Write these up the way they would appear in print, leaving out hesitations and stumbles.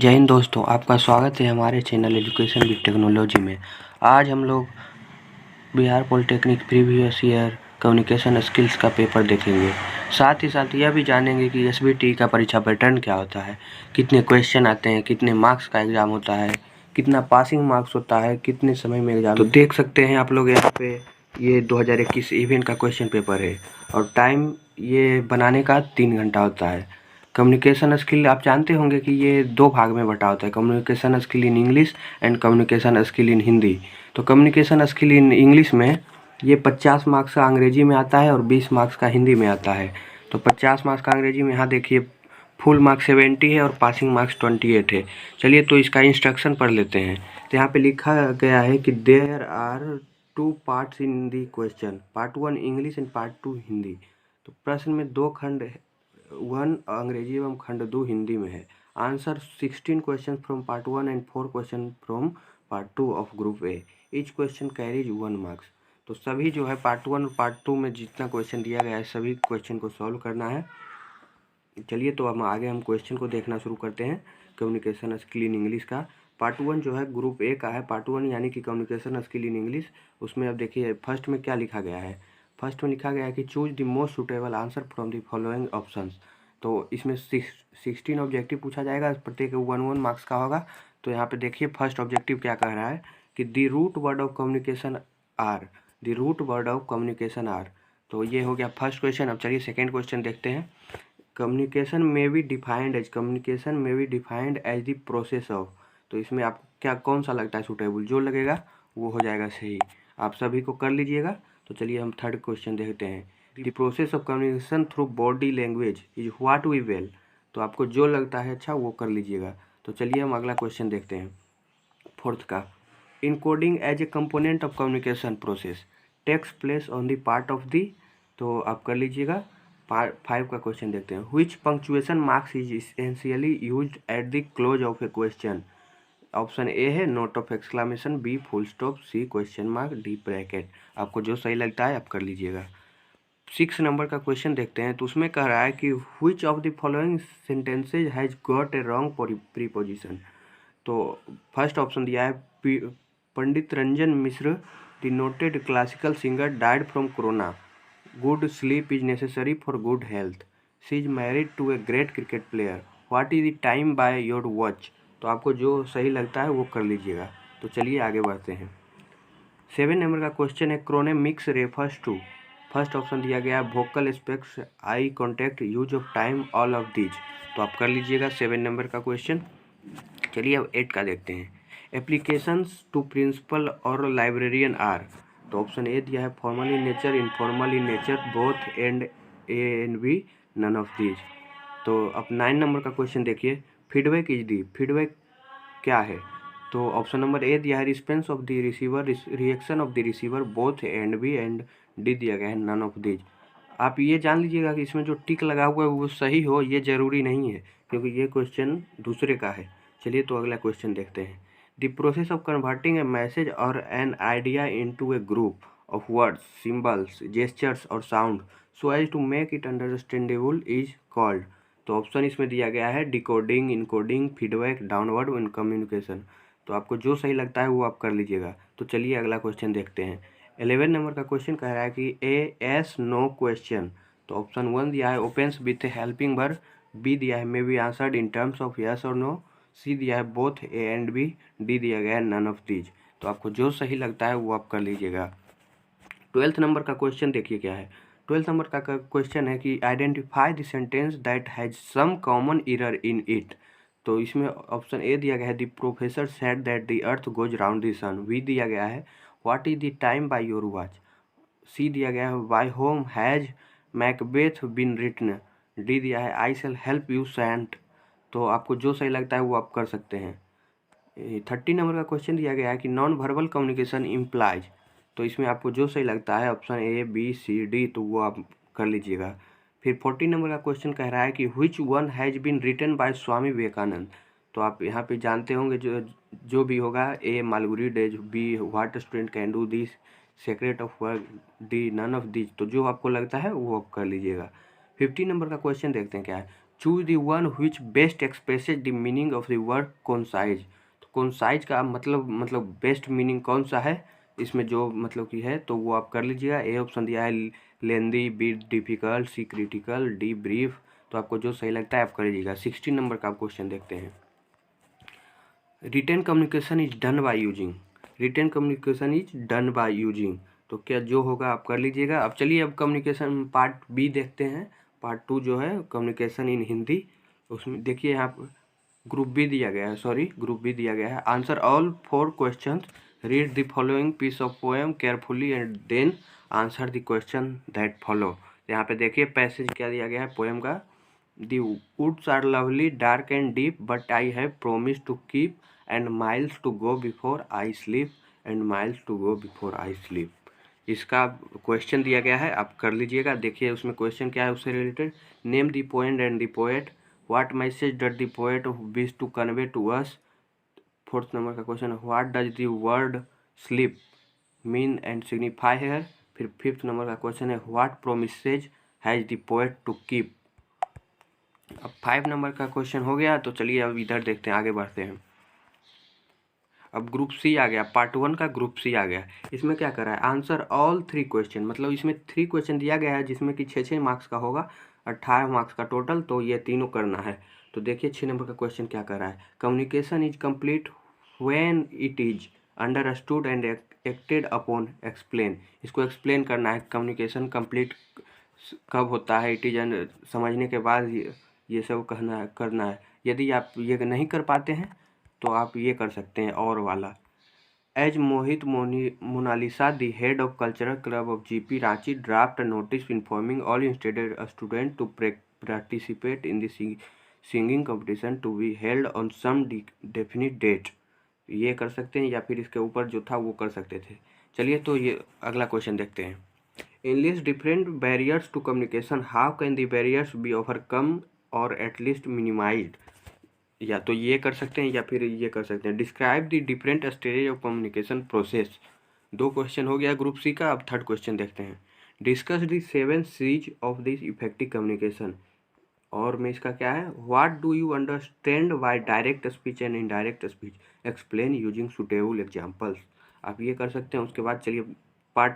जय हिंद दोस्तों, आपका स्वागत है हमारे चैनल एजुकेशन विद टेक्नोलॉजी में। आज हम लोग Bihar polytechnic previous year communication skills का पेपर देखेंगे। साथ ही साथ यह भी जानेंगे कि एसबीटी का परीक्षा पैटर्न क्या होता है, कितने क्वेश्चन आते हैं, कितने मार्क्स का एग्ज़ाम होता है, कितना पासिंग मार्क्स होता है, कितने समय में एग्ज़ाम। तो देख सकते हैं आप लोग यहाँ पे ये 2021 इवेंट का क्वेश्चन पेपर है और टाइम ये बनाने का 3 घंटा होता है। कम्युनिकेशन स्किल आप जानते होंगे कि ये 2 भाग में बँटा होता है, communication skill in English and communication skill in Hindi. तो कम्युनिकेशन स्किल इन इंग्लिश में ये 50 मार्क्स का अंग्रेजी में आता है और 20 मार्क्स का हिंदी में आता है। तो 50 मार्क्स का अंग्रेजी में यहाँ देखिए फुल मार्क्स 70 है और पासिंग मार्क्स 28 है। चलिए तो इसका इंस्ट्रक्शन पढ़ लेते हैं। तो यहाँ पे लिखा गया है कि there are 2 parts in the question, part 1 English and part 2 Hindi. तो प्रश्न में 2 खंड है, 1 अंग्रेजी एवं खंड 2 हिंदी में है। Answer 16 question from part 1 and 4 question from part 2 of group A. Each question carries 1 marks. तो सभी जो है पार्ट 1 और पार्ट 2 में जितना क्वेश्चन दिया गया है सभी क्वेश्चन को सॉल्व करना है। चलिए तो हम क्वेश्चन को देखना शुरू करते हैं। कम्युनिकेशन स्किल इन इंग्लिश का पार्ट 1 जो है ग्रुप ए का है, पार्ट 1 यानी कि कम्युनिकेशन स्किल इन इंग्लिश। उसमें अब देखिए फर्स्ट में क्या लिखा गया है। फर्स्ट में लिखा गया है कि choose the most suitable answer from the following options. तो इसमें 16 ऑब्जेक्टिव पूछा जाएगा, प्रत्येक 1 मार्क्स का होगा। तो यहाँ पे देखिए फर्स्ट ऑब्जेक्टिव क्या कह रहा है कि the root word of communication are, the root word of communication are. तो ये हो गया फर्स्ट क्वेश्चन। अब चलिए सेकेंड क्वेश्चन देखते हैं। कम्युनिकेशन में be defined as the process of. तो इसमें आपको क्या कौन सा लगता है सुटेबल, जो लगेगा वो हो जाएगा सही। आप सभी को कर लीजिएगा। तो चलिए हम थर्ड क्वेश्चन देखते हैं। The process of communication through body language is what we well. तो आपको जो लगता है अच्छा वो कर लीजिएगा। तो चलिए हम अगला क्वेश्चन देखते हैं फोर्थ का। Encoding as a component of communication process takes place on the part of the. तो आप कर लीजिएगा। पार्ट 5 का क्वेश्चन देखते हैं। Which punctuation marks is essentially used at the close of a question. Option A है note of exclamation, B full stop, C question mark, D bracket. आपको जो सही लगता है आप कर लीजिएगा। 6 नंबर का क्वेश्चन देखते हैं। तो उसमें कह रहा है कि which of the following sentences has got a wrong preposition. तो फर्स्ट ऑप्शन दिया है Pandit Ranjan Mishra the noted classical singer died from corona. Good sleep is necessary for good health. She is married to a great cricket player. What is the time by your watch. तो आपको जो सही लगता है वो कर लीजिएगा। तो चलिए आगे बढ़ते हैं। 7 नंबर का क्वेश्चन है chronemics refers to. First option दिया गया है vocal aspects, eye contact, use of time, all of these. तो आप कर लीजिएगा 7 नंबर का क्वेश्चन। चलिए अब 8 का देखते हैं। एप्लीकेशंस टू प्रिंसिपल और लाइब्रेरियन आर। तो ऑप्शन ए दिया है formal in nature, informal in nature, both and B, none of these. तो अब 9 नंबर का क्वेश्चन देखिए। फीडबैक इज दी, फीडबैक क्या है। तो ऑप्शन नंबर ए दिया है response of the receiver, reaction of the receiver, both and B, and D दिया गया है नन ऑफ दीज। आप ये जान लीजिएगा कि इसमें जो टिक लगा हुआ है वो सही हो, ये जरूरी नहीं है क्योंकि ये क्वेश्चन दूसरे का है। चलिए तो अगला क्वेश्चन देखते हैं। The process of converting a message or an idea into a group of words, symbols, gestures और sound so as to make it understandable is called. तो ऑप्शन इसमें दिया गया है decoding, encoding, feedback, downward in communication. तो आपको जो सही लगता है वो आप कर लीजिएगा। तो चलिए अगला क्वेश्चन देखते हैं। 11 नंबर का क्वेश्चन कह रहा है कि ए एस नो क्वेश्चन। तो ऑप्शन 1 दिया है opens with helping verb, B दिया है may be answered in terms of yes और नो, सी दिया है both A and B, D दिया गया है नन ऑफ दीज। तो आपको जो सही लगता है वो आप कर लीजिएगा। 12th नंबर का क्वेश्चन देखिए क्या है। 12th नंबर का क्वेश्चन है कि identify the sentence that has some common error in it. तो इसमें ऑप्शन ए दिया गया है the professor said that the earth goes round the sun, B दिया गया है what is the time by your watch, C दिया गया है by whom has Macbeth been written, D दिया है I shall help you sent. तो आपको जो सही लगता है वो आप कर सकते हैं। 30 नंबर का क्वेश्चन दिया गया है कि नॉन वर्बल कम्युनिकेशन इम्प्लाइज। तो इसमें आपको जो सही लगता है option A B C D तो वो आप कर लीजिएगा। फिर 40 नंबर का क्वेश्चन कह रहा है कि which one has been written by Swami Vivekananda. तो आप यहाँ पे जानते होंगे जो भी होगा, A Malgudi days, B what student can do this, secret of work, D none of this. तो जो आपको लगता है वो आप कर लीजिएगा। 50 नंबर का क्वेश्चन देखते हैं क्या है। Choose the one which best expresses the meaning of the word concise. तो कोनसाइज का मतलब बेस्ट मीनिंग कौन सा है इसमें जो मतलब कि है, तो वो आप कर लीजिएगा। ए ऑप्शन दिया है lengthy, B difficult, C critical, D brief. तो आपको जो सही लगता है आप कर लीजिएगा। 16 नंबर का आप क्वेश्चन देखते हैं। Written communication is done by using. Written communication is done by using, तो क्या जो होगा आप कर लीजिएगा। अब चलिए अब कम्युनिकेशन पार्ट बी देखते हैं। पार्ट 2 जो है कम्युनिकेशन इन हिंदी, उसमें देखिए यहाँ पर ग्रुप बी दिया गया है, ग्रुप बी दिया गया है। Answer all 4 questions, read the following piece of poem carefully and then answer the question that follow. यहाँ पे देखिए पैसेज क्या दिया गया है पोएम का। The woods are lovely, dark and deep, but I have promised to keep, and miles to go before I sleep, and miles to go before I sleep। इसका question दिया गया है, आप कर लीजिएगा। देखिए उसमें क्वेश्चन क्या है उससे related. Name the poet and the poet, what message does the poet wish to convey to us. 4th number का क्वेश्चन है what does the word sleep mean and signify here. फिर 5th नंबर का question है what promises has the poet to keep. अब 5 number का question हो गया, तो चलिए अब इधर देखते हैं, आगे बढ़ते हैं। अब ग्रुप सी आ गया, पार्ट 1 का ग्रुप सी आ गया। इसमें क्या कर रहा है, आंसर ऑल 3 क्वेश्चन, मतलब इसमें 3 क्वेश्चन दिया गया है जिसमें कि 6 मार्क्स का होगा, 18 मार्क्स का टोटल, तो ये तीनों करना है। तो देखिए 6 नंबर का क्वेश्चन क्या कर रहा है। Communication is complete when it is understood and acted upon. Explain, इसको एक्सप्लेन करना है। कम्युनिकेशन कम्प्लीट कब होता है, इट इज समझने के बाद ये सब करना है। यदि आप ये नहीं कर पाते हैं तो आप ये कर सकते हैं और वाला। As Mohit Monalisa the head of cultural club of GP Ranchi draft notice informing all instead student to participate in the singing competition to be held on some definite date. ये कर सकते हैं, या फिर इसके ऊपर जो था वो कर सकते थे। चलिए तो ये अगला क्वेश्चन देखते हैं। In list different barriers to communication, how can the barriers be overcome or at least minimized। या तो ये कर सकते हैं या फिर ये कर सकते हैं। Describe the different stage of communication process. 2 question हो गया ग्रुप सी का। अब 3rd क्वेश्चन देखते हैं। Discuss the 7 C's of this effective communication. और में इसका क्या है, what do you understand by direct speech and indirect speech, explain using suitable examples. आप ये कर सकते हैं। उसके बाद चलिए पार्ट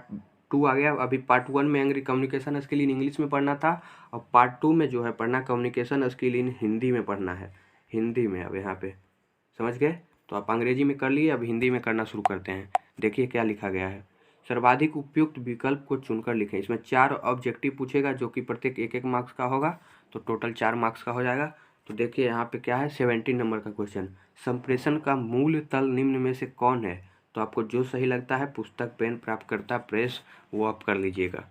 2 आ गया। अभी पार्ट 1 में अंग्रेजी कम्युनिकेशन स्किल इन इंग्लिश में पढ़ना था, और पार्ट 2 में जो है पढ़ना कम्युनिकेशन स्किल इन हिंदी में पढ़ना है। हिंदी में अब यहाँ पे समझ गए, तो आप अंग्रेजी में कर लिए, अब हिंदी में करना शुरू करते हैं। देखिए क्या लिखा गया है। सर्वाधिक उपयुक्त विकल्प को चुनकर लिखें। इसमें 4 ऑब्जेक्टिव पूछेगा जो कि प्रत्येक 1 मार्क्स का होगा, तो टोटल 4 मार्क्स का हो जाएगा। तो देखिए यहाँ पे क्या है, 17 नंबर का क्वेश्चन। संप्रेषण का मूल तल निम्न में से कौन है। तो आपको जो सही लगता है, पुस्तक, पेन, प्राप्तकर्ता, प्रेस, वो आप कर लीजिएगा।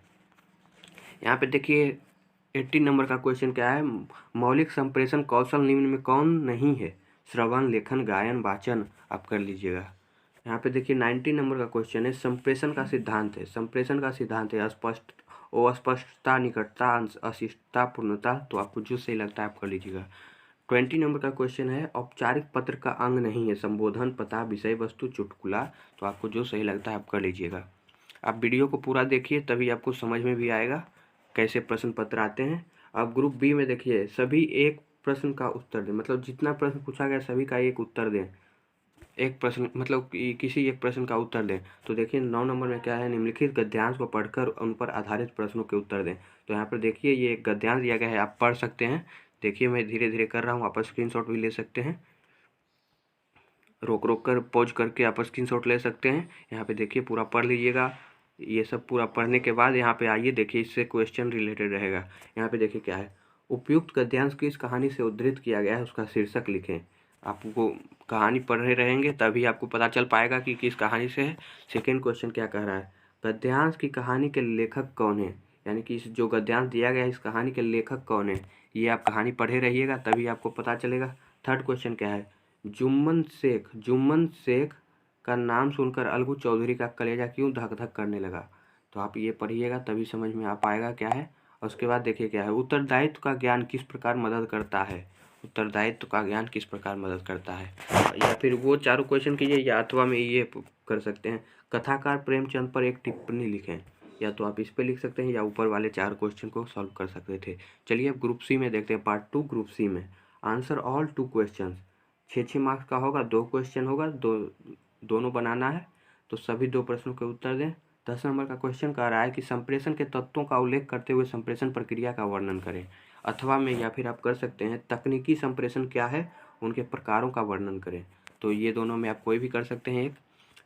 यहाँ पे देखिए 18 नंबर का क्वेश्चन क्या है, मौलिक संप्रेषण कौशल निम्न में कौन नहीं है। श्रवण, लेखन, गायन, वाचन, आप कर लीजिएगा। यहाँ पे देखिए 19 नंबर का क्वेश्चन है, संप्रेषण का सिद्धांत है। संप्रेषण का सिद्धांत है अस्पष्टता, निकटता, अशिष्टता, पूर्णता। तो आपको जो सही लगता है आप कर लीजिएगा। 20 नंबर का क्वेश्चन है, औपचारिक पत्र का अंग नहीं है संबोधन, पता, विषय वस्तु, चुटकुला। तो आपको जो सही लगता है आप कर लीजिएगा। आप वीडियो को पूरा देखिए तभी आपको समझ में भी आएगा कैसे प्रश्न पत्र आते हैं। अब ग्रुप बी में देखिए सभी एक प्रश्न का उत्तर दें, मतलब जितना प्रश्न पूछा गया सभी का एक उत्तर दें। एक प्रश्न मतलब किसी एक प्रश्न का उत्तर दें। तो देखिए 9 नंबर में क्या है, निम्नलिखित गद्यांश को पढ़कर उन पर आधारित प्रश्नों के उत्तर दें। तो यहाँ पर देखिए ये एक गद्यांश दिया गया है, आप पढ़ सकते हैं। देखिए मैं धीरे धीरे कर रहा हूँ, आप स्क्रीनशॉट भी ले सकते हैं। रोक रोक कर पॉज करके आप स्क्रीनशॉट ले सकते हैं। यहाँ पे देखिए पूरा पढ़ लीजिएगा। ये सब पूरा पढ़ने के बाद यहाँ पे आइए, देखिए इससे क्वेश्चन रिलेटेड रहेगा। यहाँ पे देखिए क्या है, उपयुक्त गद्यांश किस कहानी से उद्धृत किया गया है उसका शीर्षक लिखें। आपको कहानी पढ़ रहे रहेंगे तभी आपको पता चल पाएगा कि किस कहानी से है। सेकेंड क्वेश्चन क्या कह रहा है, गद्यांश की कहानी के लेखक कौन है, यानी कि इस जो गद्यांश दिया गया है इस कहानी के लेखक कौन है। ये आप कहानी पढ़े रहिएगा तभी आपको पता चलेगा। थर्ड क्वेश्चन क्या है, जुम्मन शेख का नाम सुनकर अलगू चौधरी का कलेजा क्यों धक धक करने लगा। तो आप ये पढ़िएगा तभी समझ में आ पाएगा क्या है। और उसके बाद देखिए क्या है, उत्तरदायित्व का ज्ञान किस प्रकार मदद करता है। उत्तरदायित्व का ज्ञान किस प्रकार मदद करता है, या फिर वो चारों क्वेश्चन कीजिए, या अथवा में ये कर सकते हैं, कथाकार प्रेमचंद पर एक टिप्पणी लिखें। या तो आप इस पे लिख सकते हैं या ऊपर वाले 4 क्वेश्चन को सॉल्व कर सकते थे। चलिए अब ग्रुप सी में देखते हैं, पार्ट 2 ग्रुप सी में। आंसर ऑल 2 क्वेश्चंस, 6-6 मार्क्स का होगा, 2 क्वेश्चन होगा, दोनों बनाना है, तो सभी 2 प्रश्नों के उत्तर दें। 10 नंबर का क्वेश्चन कह रहा है कि संप्रेषण के तत्वों का उल्लेख करते हुए संप्रेषण प्रक्रिया का वर्णन करें। अथवा में या फिर आप कर सकते हैं तकनीकी संप्रेषण क्या है, उनके प्रकारों का वर्णन करें। तो ये दोनों में आप कोई भी कर सकते हैं एक।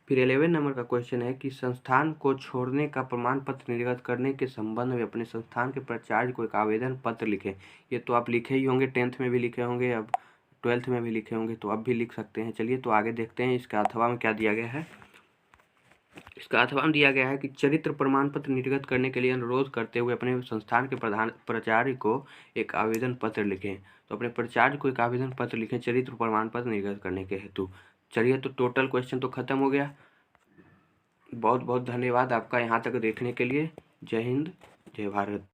फिर 11 नंबर का क्वेश्चन है कि संस्थान को छोड़ने का प्रमाण पत्र निर्गत करने के संबंध में अपने संस्थान के प्राचार्य को एक आवेदन पत्र लिखें। ये तो आप लिखे ही होंगे, 10th में भी लिखे होंगे, अब 12th में भी लिखे होंगे, तो अब भी लिख सकते हैं। चलिए तो आगे देखते हैं इसका अथवा में क्या दिया गया है। इसका अथवा में दिया गया है कि चरित्र प्रमाण पत्र निर्गत करने के लिए अनुरोध करते हुए अपने संस्थान के प्राचार्य को एक आवेदन पत्र लिखें। तो अपने प्राचार्य को एक आवेदन पत्र लिखें चरित्र प्रमाण पत्र निर्गत करने के हेतु। चलिए तो टोटल क्वेश्चन तो खत्म हो गया। बहुत बहुत धन्यवाद आपका यहाँ तक देखने के लिए। जय हिंद, जय भारत।